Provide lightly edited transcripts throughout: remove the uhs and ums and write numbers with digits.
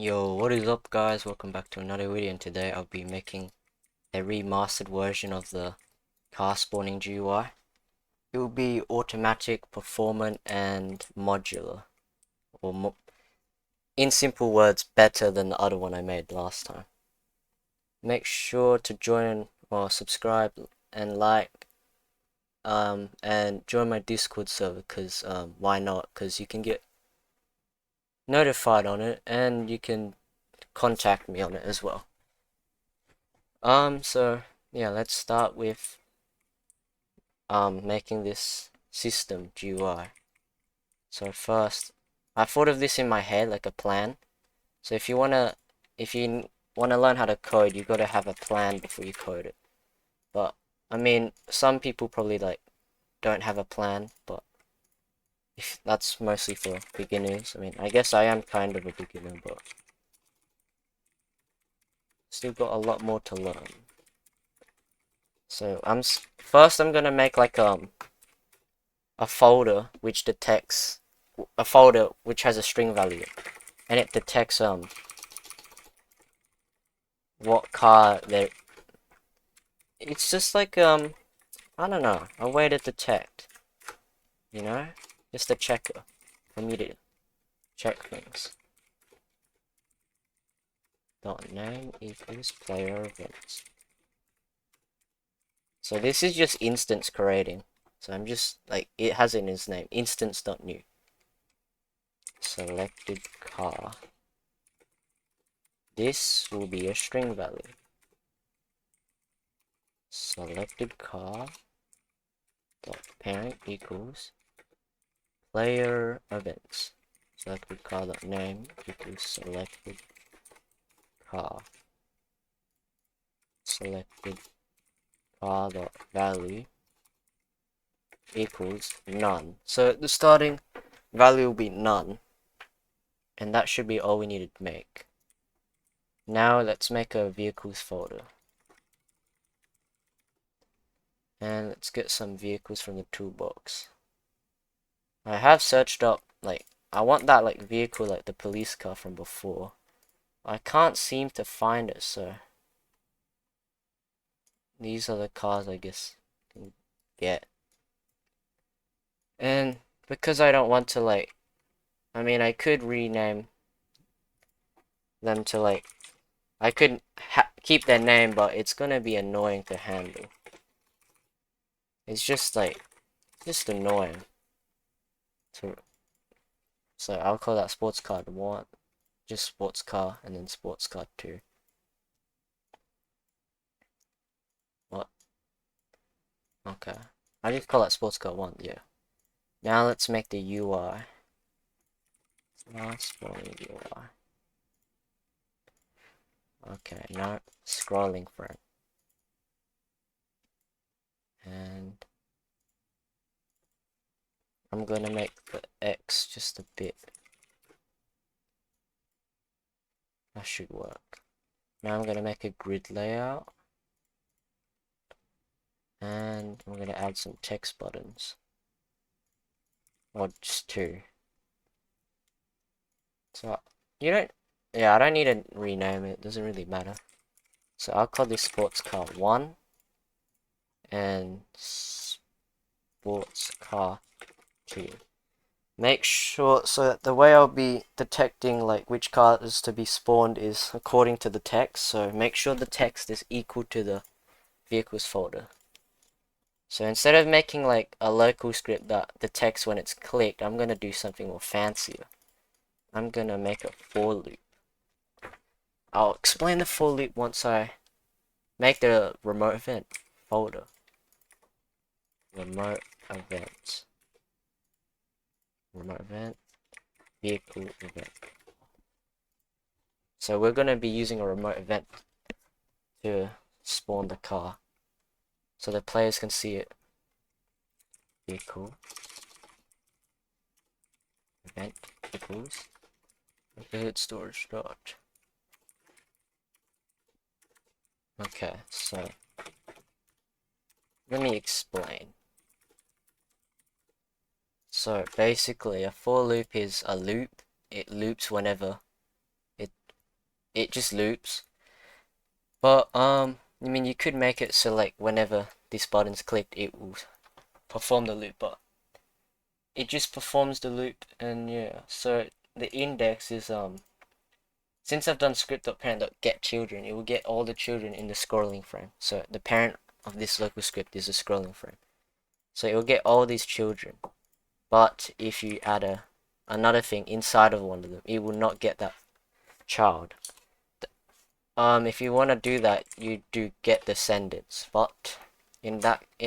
Yo, what is up guys? Welcome back to another video, and today I'll be making a remastered version of the car spawning GUI. It will be automatic, performant, and modular. Or mo in simple words, better than the other one I made last time. Make sure to join or subscribe and like and join my Discord server because why not? Because you can get notified on it and you can contact me on it as well. So yeah, let's start with making this system GUI. So first, I thought of this in my head like a plan. So if you wanna learn how to code, you gotta have a plan before you code it. But I mean, some people probably like don't have a plan, but if that's mostly for beginners. I mean, I guess I am kind of a beginner, but still got a lot more to learn. So first I'm gonna make like a folder which detects a folder which has a string value, and it detects what car there. It's just like I don't know, a way to detect, you know, just a checker for me to check things. Dot name equals player events. So this is just instance creating. So I'm just like, it has in its name, instance.new. Selected car. This will be a string value. Selected car dot parent equals player events. Selected car dot name equals selected car. Selected car dot value equals none. So the starting value will be none, and that should be all we needed to make. Now let's make a vehicles folder, and let's get some vehicles from the toolbox. I have searched up, like, I want that like vehicle, like the police car from before. I can't seem to find it, so these are the cars I guess you can get. And because I don't want to like, I mean, I could rename them to like, I could keep their name, but it's gonna be annoying to handle. It's just like, just annoying to, so I'll call that sports car 1, just sports car, and then sports car 2. What? Okay. I just call that sports car 1, yeah. Now let's make the UI. Last UI. Okay, now scrolling frame. And I'm gonna make the X just a bit. That should work. Now I'm gonna make a grid layout. And I'm gonna add some text buttons. Or just 2. So, you don't, yeah, I don't need to rename it, doesn't really matter. So I'll call this sports car 1 and sports car 2. Make sure, so that the way I'll be detecting like which car is to be spawned is according to the text. So make sure the text is equal to the vehicles folder. So instead of making like a local script that detects when it's clicked, I'm gonna do something more fancier. I'm gonna make a for loop. I'll explain the for loop once I make the remote event folder. Remote events. Remote event. Vehicle event. So we're gonna be using a remote event to spawn the car, so the players can see it. Vehicle event equals hit storage dot. Okay, so let me explain. So basically, a for loop is a loop. It loops whenever it just loops. But I mean, you could make it so like whenever this button's clicked, it will perform the loop, but it just performs the loop. And yeah, so the index is since I've done script.parent.getChildren, it will get all the children in the scrolling frame. So the parent of this local script is a scrolling frame. So it will get all these children. But if you add another thing inside of one of them, it will not get that child. If you want to do that, you do get descendants. But in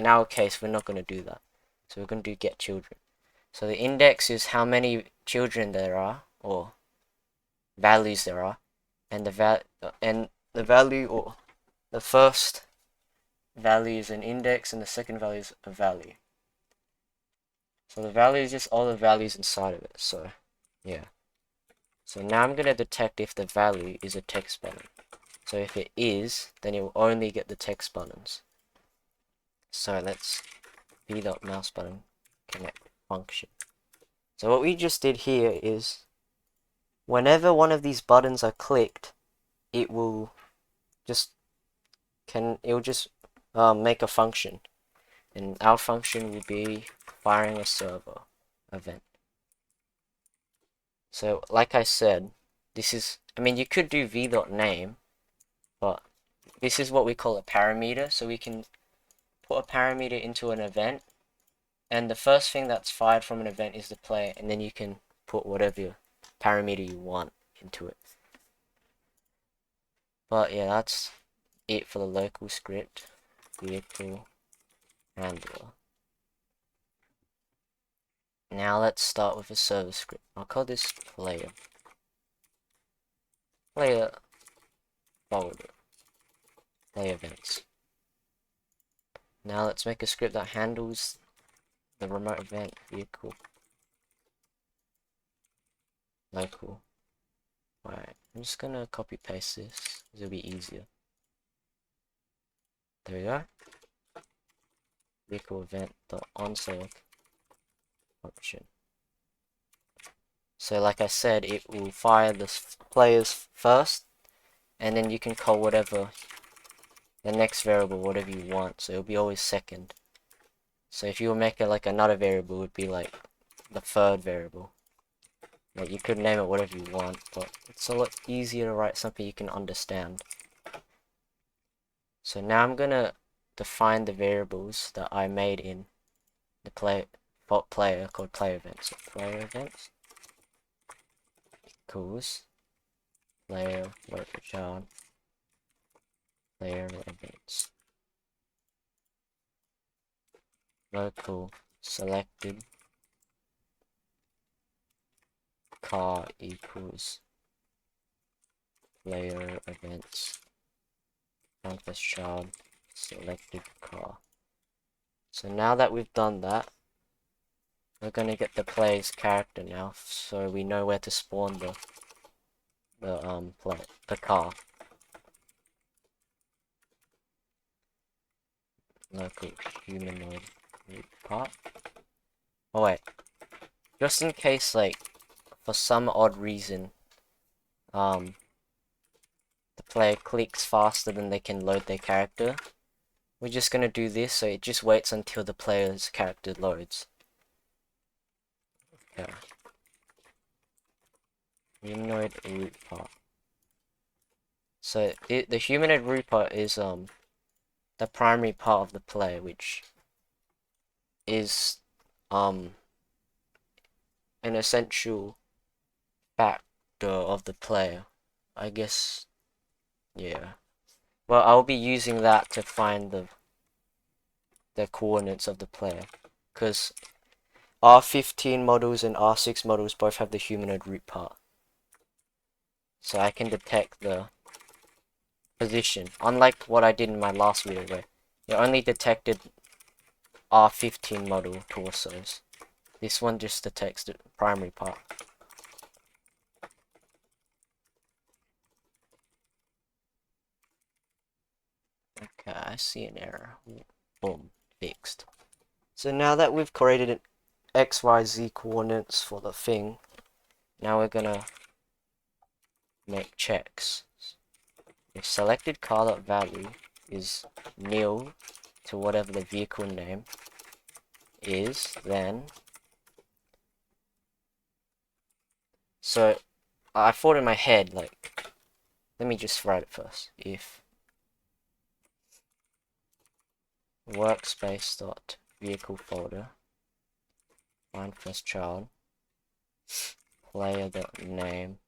our case, we're not going to do that. So we're going to do get children. So the index is how many children there are, or values there are, and the value, or the first value is an index and the second value is a value. So the value is just all the values inside of it. So yeah. So now I'm gonna detect if the value is a text button. So if it is, then it will only get the text buttons. So let's v.mouse button connect function. So what we just did here is whenever one of these buttons are clicked, it will just make a function, and our function will be firing a server event. So like I said, this is, I mean, you could do v.name, but this is what we call a parameter. So we can put a parameter into an event, and the first thing that's fired from an event is the player, and then you can put whatever parameter you want into it. But yeah, that's it for the local script. Vehicle handler. Now let's start with a server script. I'll call this player folder, play events. Now let's make a script that handles the remote event vehicle local. Alright, I'm just gonna copy paste this, it'll be easier. There we go. Vehicle event dot onServe function. So like I said, it will fire the players first, and then you can call whatever the next variable, whatever you want. So it'll be always second. So if you were making like another variable, it would be like the third variable. Like you could name it whatever you want, but it's a lot easier to write something you can understand. So now I'm gonna define the variables that I made in the player called player events. So player events equals player local child player events local selected car equals player events campus child selected car. So now that we've done that, we're gonna get the player's character now, so we know where to spawn the car. Local humanoid part. Oh wait, just in case, like for some odd reason, the player clicks faster than they can load their character, we're just gonna do this, so it just waits until the player's character loads. Yeah. Humanoid root part. So the humanoid root part is the primary part of the player, which is an essential factor of the player, I guess. Yeah. Well, I'll be using that to find the coordinates of the player, because R15 models and R6 models both have the humanoid root part. So I can detect the position, unlike what I did in my last video where it only detected R15 model torsos. This one just detects the primary part. Okay, I see an error. Boom, fixed. So now that we've created an XYZ coordinates for the thing, now we're gonna make checks. if selected car.value is nil to whatever the vehicle name is, then so I thought in my head, like, let me just write it first. If workspace dot vehicle folder find first child player dot name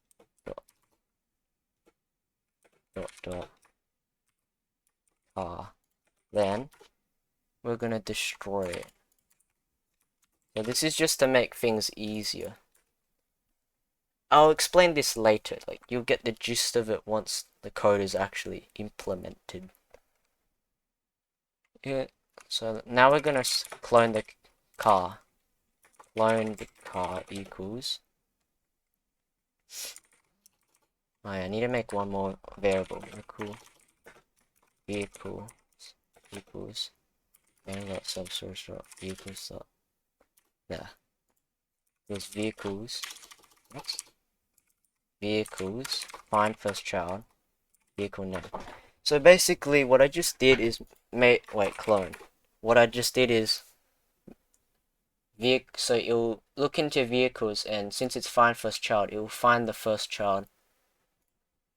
dot car, then we're gonna destroy it. So this is just to make things easier. I'll explain this later, like you'll get the gist of it once the code is actually implemented. Yeah, so now we're gonna clone the car. Clone the car equals. Oh yeah, I need to make one more variable. Vehicle equals main.subsource vehicles dot there. There's vehicles. What? Vehicles. Find first child. Vehicle name. So basically, what I just did is clone. What I just did is so it'll look into vehicles, and since it's find first child, it will find the first child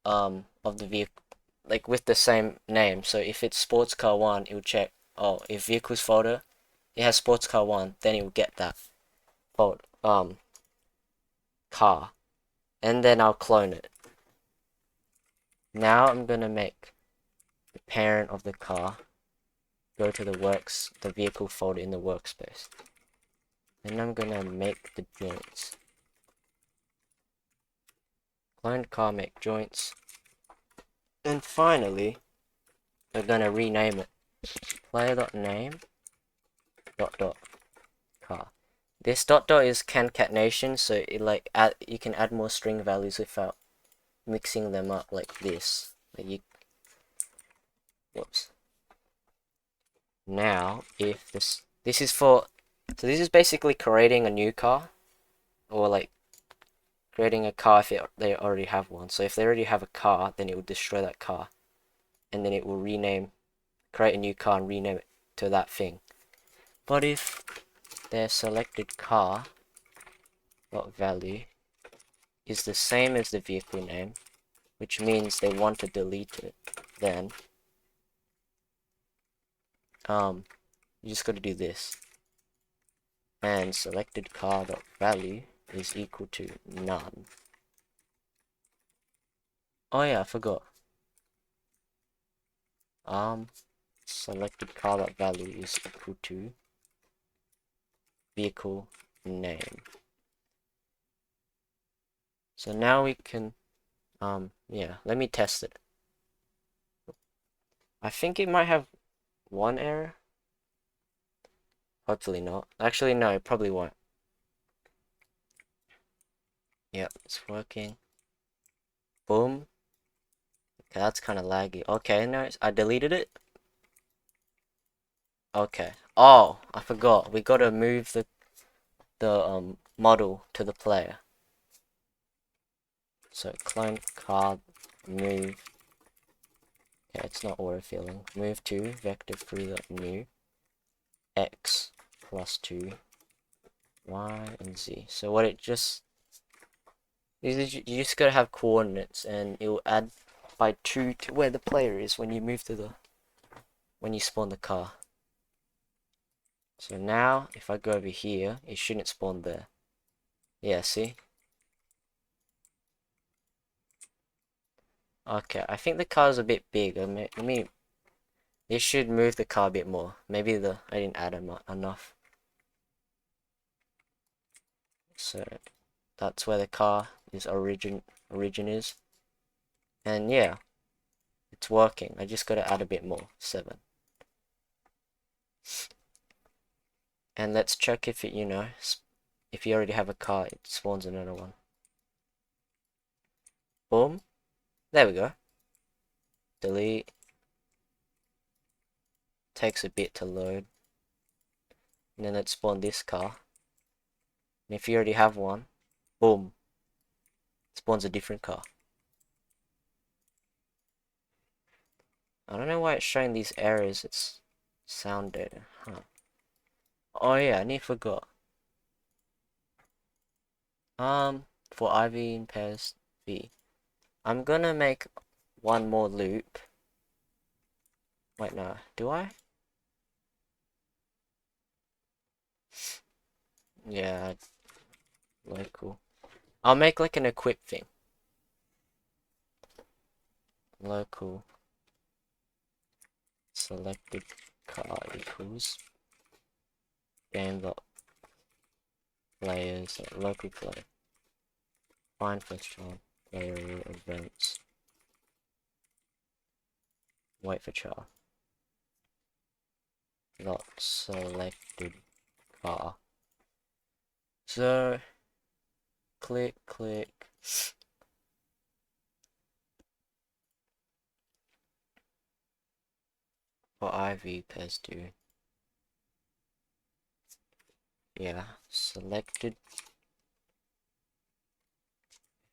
of the vehicle, like with the same name. So if it's sports car 1, it will check, oh, if vehicles folder it has sports car 1, then it will get that car, and then I'll clone it. Now I'm gonna make the parent of the car go to the vehicle folder in the workspace. Then I'm gonna make the joints. Cloned car, make joints. And finally, we're gonna rename it. Player.name car. This dot is concatenation, so it you can add more string values without mixing them up like this. Whoops. Now, if this is for, so this is basically creating a new car, or like creating a car if they already have one. So if they already have a car, then it will destroy that car, and then it will create a new car and rename it to that thing. But if their selected car value is the same as the vehicle name, which means they want to delete it, then you just got to do this, and selected car value is equal to none. Oh yeah, I forgot. Selected car value is equal to vehicle name. So now we can yeah, let me test it. I think it might have one error. Hopefully not. Actually, no, it probably won't. Yep, it's working. Boom. Okay, that's kind of laggy. Okay, no, I deleted it. Okay. Oh, I forgot. We gotta move the model to the player. So clone card move. Okay, it's not autofilling. Move to vector3.new x plus 2 y and z. So what it just is, you just gotta have coordinates, and it will add by 2 to where the player is when you move to when you spawn the car. So now if I go over here, it shouldn't spawn there. Yeah, see? Okay, I think the car's a bit big. This should move the car a bit more. Maybe I didn't add enough. So that's where the car origin is. And yeah, it's working. I just gotta add a bit more. 7. And let's check if it, if you already have a car, it spawns another one. Boom. There we go. Delete. Takes a bit to load. And then let's spawn this car. And if you already have one, boom. Spawns a different car. I don't know why it's showing these errors. It's sound data. Huh. Oh yeah, I nearly forgot. For IV in pairs V. I'm gonna make one more loop. Wait, no. Do I? Yeah, local. I'll make like an equip thing. Local selected car equals game dot players local player. Find first child player events. Wait for child. Dot selected car. So click for IV pairs do. Yeah, selected.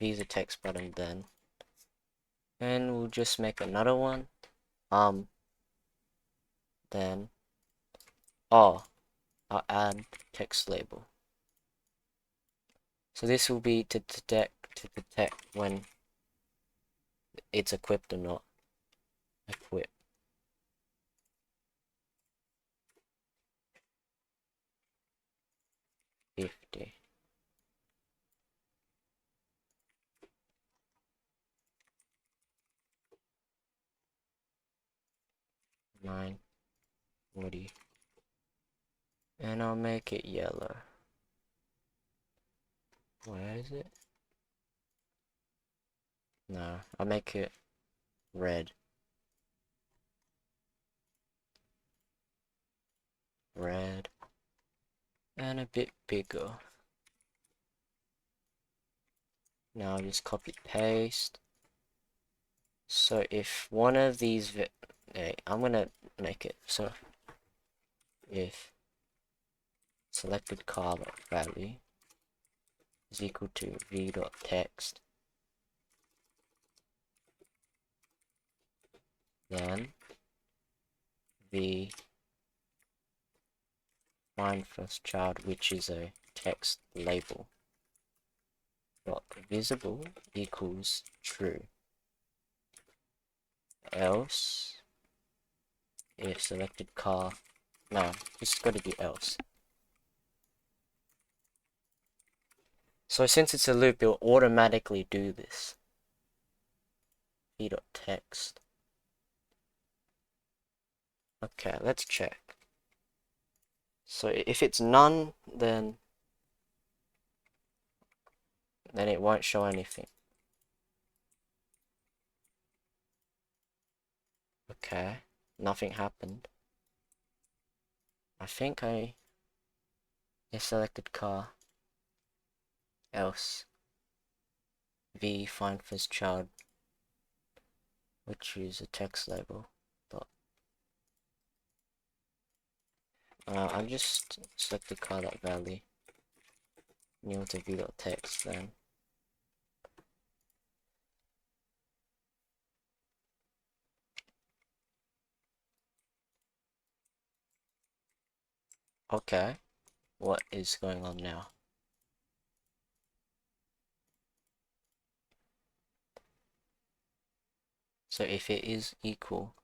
Use a text button then. And we'll just make another one. Then I'll add text label. So this will be to detect when it's equipped or not. Equip. $50. 940. And I'll make it yellow. Where is it? No, I'll make it red. Red. And a bit bigger. Now I'll just copy paste. So if one of these, I'm gonna make it so if selected car value is equal to v.text, then v find first child, which is a text label, dot visible equals true. Else if selected car, no, it's got to be else. So since it's a loop, it'll automatically do this. v.text. Okay, let's check. So if it's none, then it won't show anything. Okay, nothing happened. I think I selected car, else v find first child, which is a text label. I'm just selected car that value. New to v.text then. Okay, what is going on now? So if it is equal,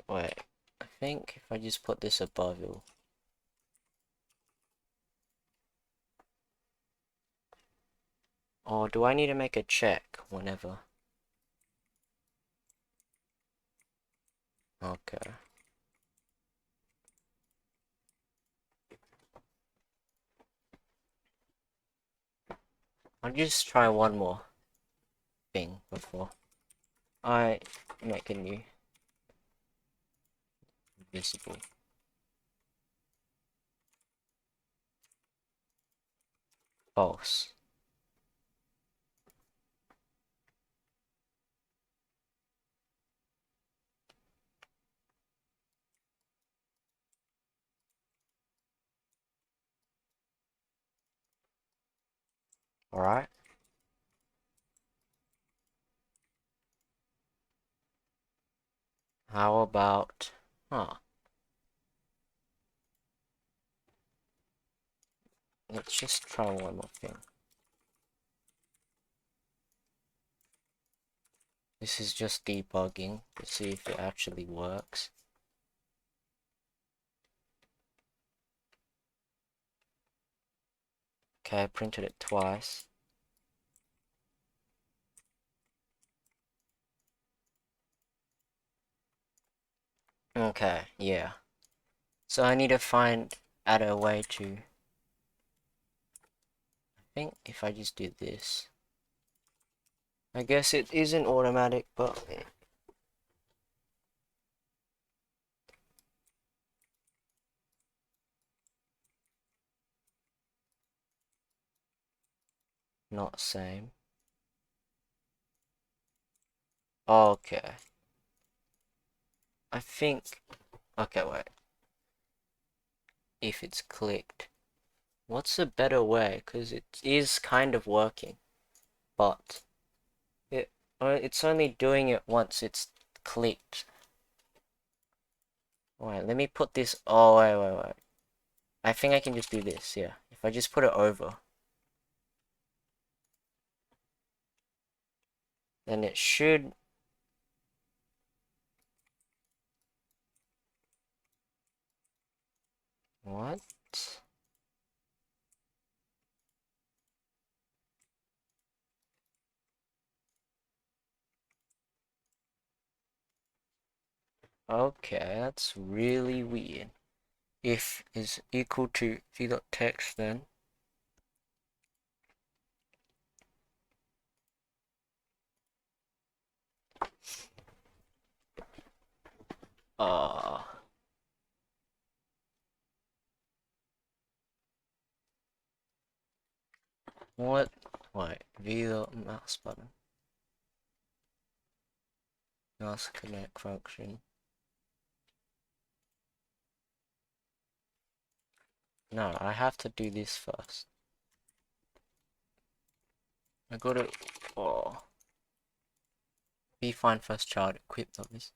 wait, I think if I just put this above it, or do I need to make a check whenever? Okay. I'll just try one more thing before I make a new visible. False. Alright. How about, let's just try one more thing. This is just debugging to see if it actually works. Okay, I printed it twice. Okay, yeah. So I need to add a way to, I think if I just do this. I guess it isn't automatic, but not same. Okay. I think, okay, wait. If it's clicked. What's a better way? Because it is kind of working, but it's only doing it once it's clicked. Wait, let me put this. Oh, wait. I think I can just do this, yeah. If I just put it over, then it should. What? Okay, that's really weird. If is equal to v.text, then uh what? Wait, v.mouse button, mouse connect function. No, I have to do this first. I gotta. Oh. Be fine first child equipped on this.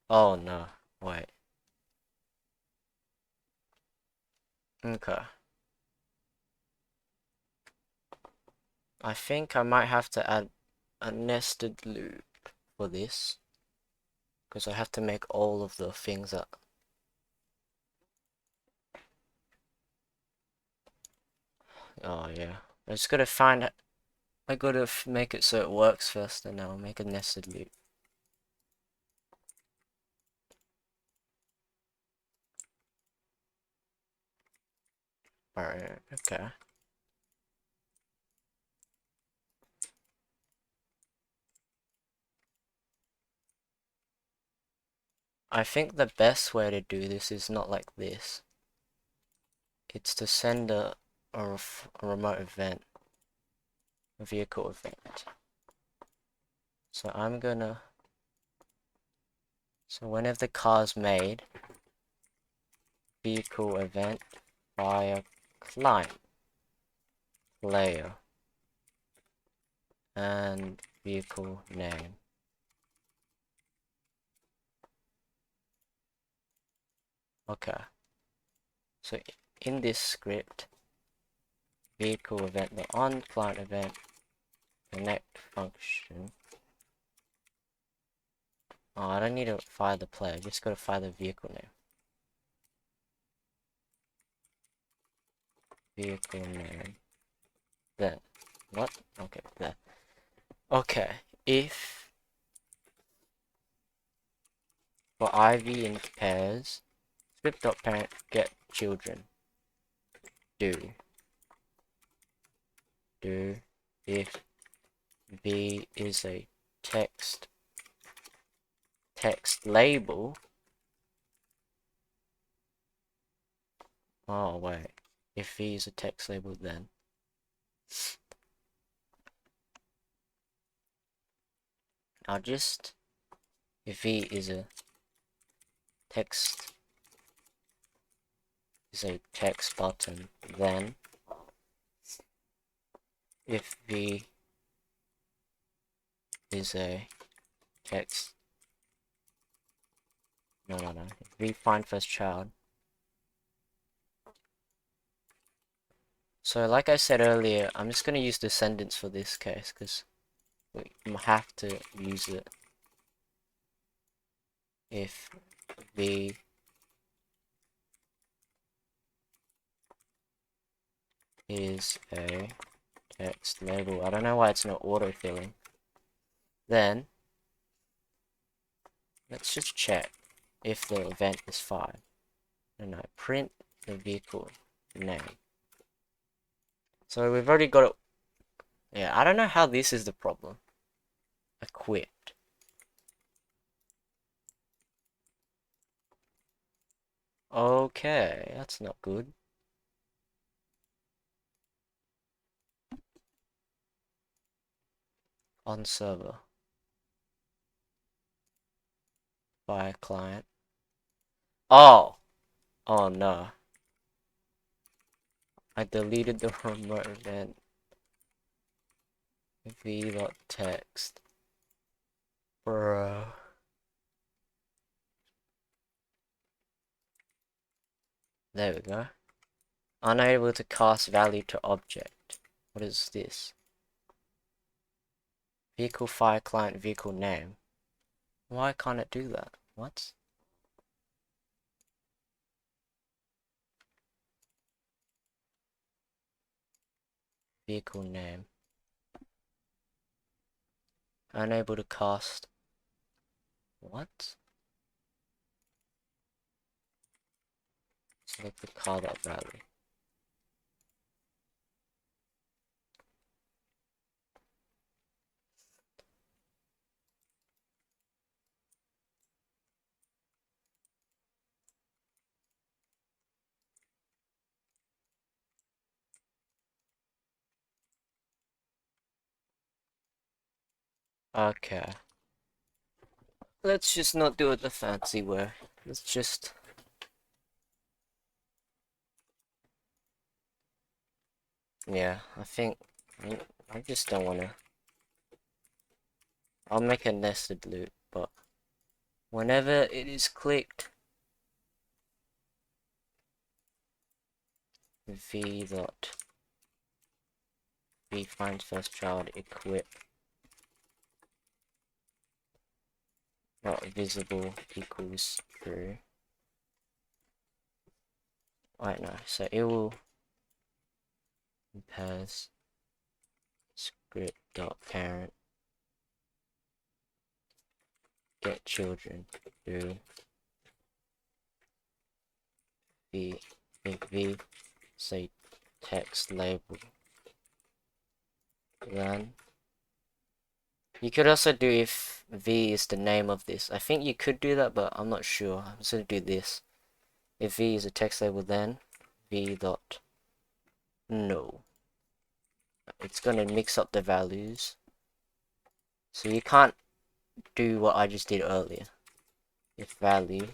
Oh no. Wait. Okay. I think I might have to add a nested loop for this. Because I have to make all of the things that. Oh yeah. I just gotta find. I gotta make it so it works first, and then I'll make a nested loop. Alright, okay. I think the best way to do this is not like this. It's to send a remote event, a vehicle event. So I'm gonna. So whenever the car's made, vehicle event via client player and vehicle name. Okay. So in this script, vehicle event, the on client event connect function. Oh, I don't need to fire the player, just gotta fire the vehicle name. Vehicle name. Then what? Okay, there. Okay, if for IV in pairs, script.parent get children. Do if V is a text label. Oh wait, if V is a text label, then I'll just, if V is a text button, then if V is a text. No. V find first child. So like I said earlier, I'm just gonna use descendants for this case because we have to use it if V is a text label. I don't know why it's not autofilling. Then let's just check if the event is 5. No, print the vehicle name. So we've already got it. Yeah, I don't know how this is the problem. Equipped. Okay, that's not good. On server. By client. Oh! Oh no. I deleted the remote event. v.text. Bro. There we go. Unable to cast value to object. What is this? Vehicle fire client vehicle name. Why can't it do that? What? Vehicle name. Unable to cast. What? Select the car.value. Okay. Let's just not do it the fancy way. Let's just... Yeah, I just don't wanna... I'll make a nested loop, but... Whenever it is clicked... v finds first child equip not visible equals true. Right, no, so it will pairs script.parent get children do v say text label. Then you could also do if v is the name of this. I think you could do that, but I'm not sure. I'm just gonna do this. If v is a text label, then v dot no. It's gonna mix up the values, so you can't do what I just did earlier. If value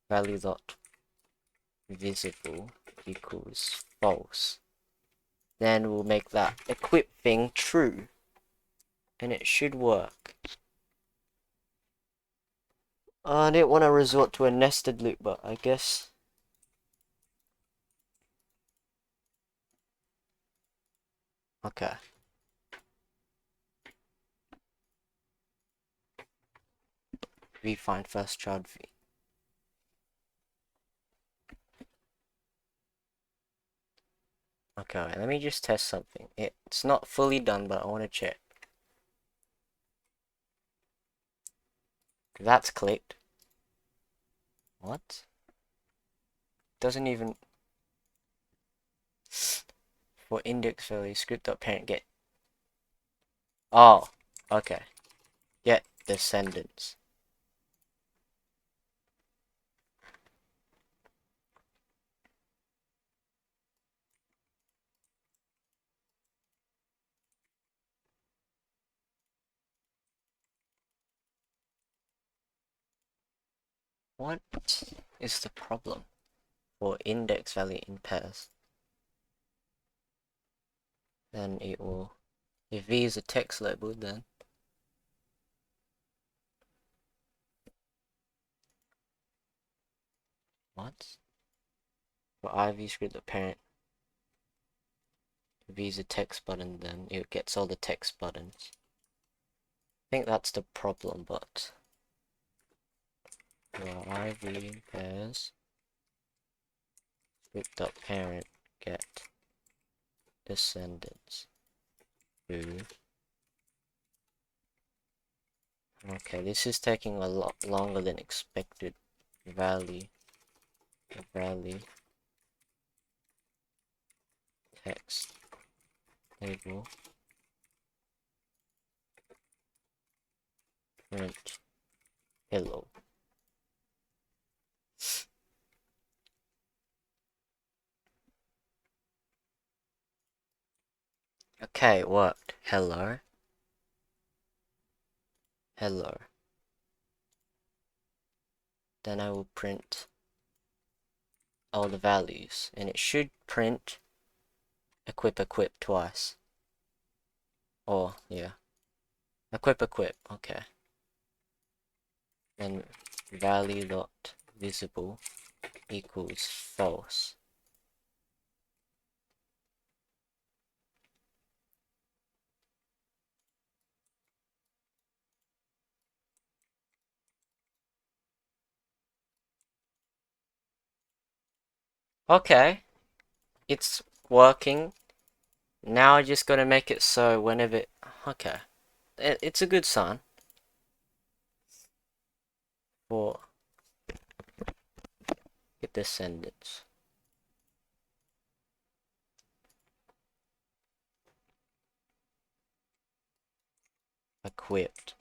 dot visible equals false, then we'll make that equip thing true, and it should work. I didn't want to resort to a nested loop, but I guess okay. V find first child v. Okay, let me just test something. It's not fully done, but I want to check. That's clicked. What? Doesn't even... For index value, script.parent get... Oh, okay. Get descendants. What is the problem for index value in pairs? Then it will... If v is a text label, then What? For IV script, the parent V is a text button, then it gets all the text buttons. I think that's the problem, but IV pairs script.parent get descendants to. Okay, this is taking a lot longer than expected. Value text label print hello. Okay, it worked. Hello. Then I will print all the values, and it should print equip twice. Or yeah, equip. Okay. And value dot visible equals false. Okay, it's working. Now I just gotta make it so whenever okay, it's a good sign for get descendants. Equipped.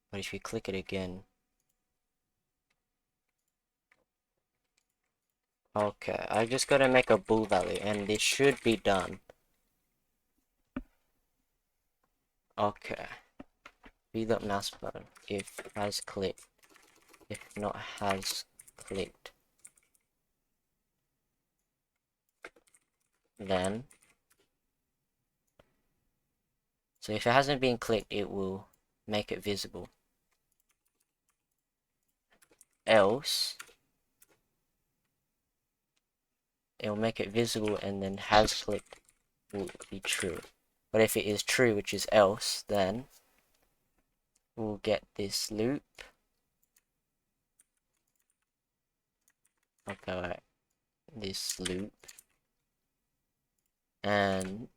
But if you click it again, okay, I just gotta make a bool value, and this should be done. Okay. Be that mouse button if has clicked, if not has clicked, then so if it hasn't been clicked, it will make it visible. Else it will make it visible, and then has clicked will be true. But if it is true, which is else, then we'll get this loop. Okay, right. This loop, and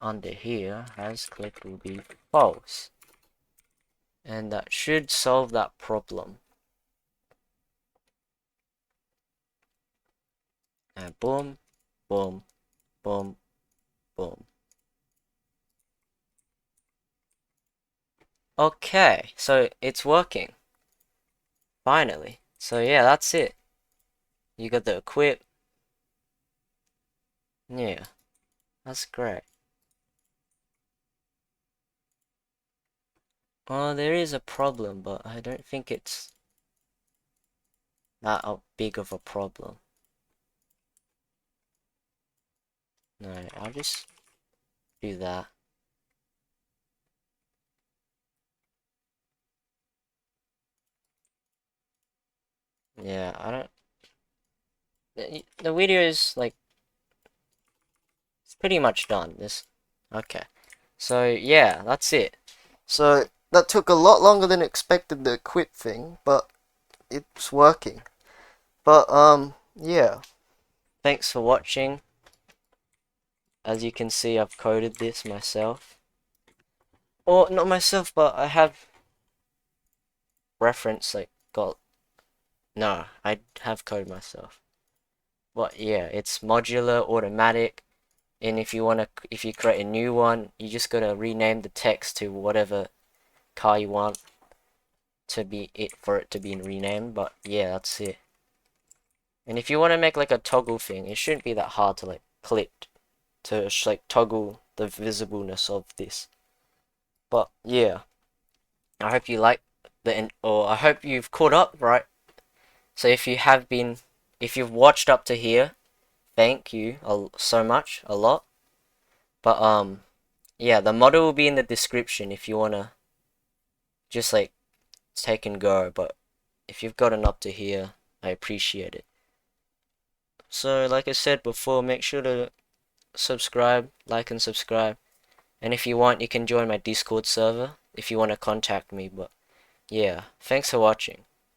under here has clicked will be false, and that should solve that problem. And boom, boom, boom, boom. Okay, so it's working. Finally. So yeah, that's it. You got the equip. Yeah, that's great. Well, there is a problem, but I don't think it's that big of a problem. No, I'll just do that. Yeah, I don't. The video is like it's pretty much done. Okay. So yeah, that's it. So that took a lot longer than expected, the equip thing, but it's working. But yeah. Thanks for watching. As you can see, I've coded this myself. Or not myself, but I have reference no, I have code myself. But yeah, it's modular, automatic, and if you create a new one, you just gotta rename the text to whatever car you want for it to be renamed. But yeah, that's it. And if you want to make like a toggle thing, it shouldn't be that hard to like click to like toggle the visibleness of this. But yeah, I hope you like or I hope you've caught up, right? So if you've watched up to here, thank you so much, a lot. But yeah, the model will be in the description if you wanna just like take and go. But if you've gotten up to here, I appreciate it. So like I said before, make sure to subscribe, like and subscribe. And if you want, you can join my Discord server if you want to contact me. But yeah, thanks for watching.